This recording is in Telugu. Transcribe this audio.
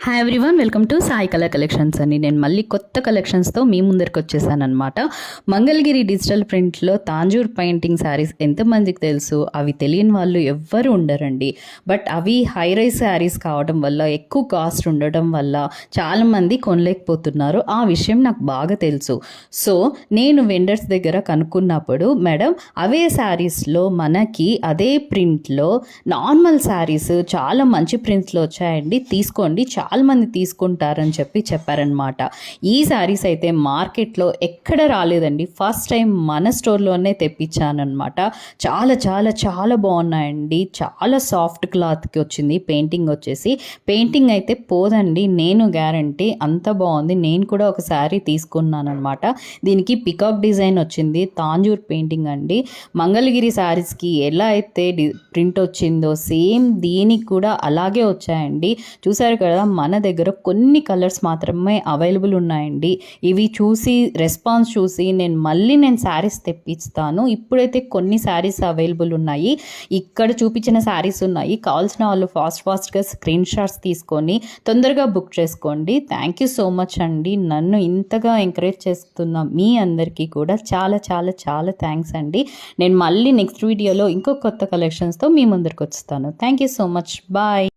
Hi everyone, welcome to Sai colour collections అండి. నేను మళ్ళీ కొత్త కలెక్షన్స్తో మీ ముందరికి వచ్చేసానమాట. మంగళగిరి డిజిటల్ ప్రింట్లో తాంజూర్ పెయింటింగ్ శారీస్ ఎంతమందికి తెలుసు? అవి తెలియని వాళ్ళు ఎవ్వరు ఉండరండి. బట్ అవి హై రైజ్ శారీస్ కావడం వల్ల, ఎక్కువ కాస్ట్ ఉండటం వల్ల చాలామంది కొనలేకపోతున్నారు. ఆ విషయం నాకు బాగా తెలుసు. సో నేను వెండర్స్ దగ్గర కనుక్కున్నప్పుడు, మేడం అవే శారీస్లో మనకి అదే ప్రింట్లో నార్మల్ శారీస్ చాలా మంచి ప్రింట్స్లో వచ్చాయండి, తీసుకోండి, చాలామంది తీసుకుంటారని చెప్పారనమాట. ఈ శారీస్ అయితే మార్కెట్లో ఎక్కడ రాలేదండి. ఫస్ట్ టైం మన స్టోర్లోనే తెప్పించానమాట. చాలా చాలా చాలా బాగున్నాయండి. చాలా సాఫ్ట్ క్లాత్కి వచ్చింది. పెయింటింగ్ అయితే పోదండి, నేను గ్యారంటీ. అంత బాగుంది. నేను కూడా ఒక శారీ తీసుకున్నాను అనమాట. దీనికి పికాక్ డిజైన్ వచ్చింది. తాంజూర్ పెయింటింగ్ అండి. మంగళగిరి శారీస్కి ఎలా అయితే ప్రింట్ వచ్చిందో సేమ్ దీనికి కూడా అలాగే వచ్చాయండి. చూసారు కదా, మన దగ్గర కొన్ని కలర్స్ మాత్రమే అవైలబుల్ ఉన్నాయండి. ఇవి చూసి రెస్పాన్స్ చూసి నేను శారీస్ తెప్పిస్తాను. ఇప్పుడైతే కొన్ని శారీస్ అవైలబుల్ ఉన్నాయి. ఇక్కడ చూపించిన శారీస్ ఉన్నాయి. కావాల్సిన వాళ్ళు ఫాస్ట్గా స్క్రీన్ షాట్స్ తీసుకొని తొందరగా బుక్ చేసుకోండి. థ్యాంక్ యూ సో మచ్ అండి. నన్ను ఇంతగా ఎంకరేజ్ చేస్తున్న మీ అందరికీ కూడా చాలా చాలా చాలా థ్యాంక్స్ అండి. నేను మళ్ళీ నెక్స్ట్ వీడియోలో ఇంకో కొత్త కలెక్షన్స్తో మీ ముందరికి వస్తాను. Thank you so much. Bye.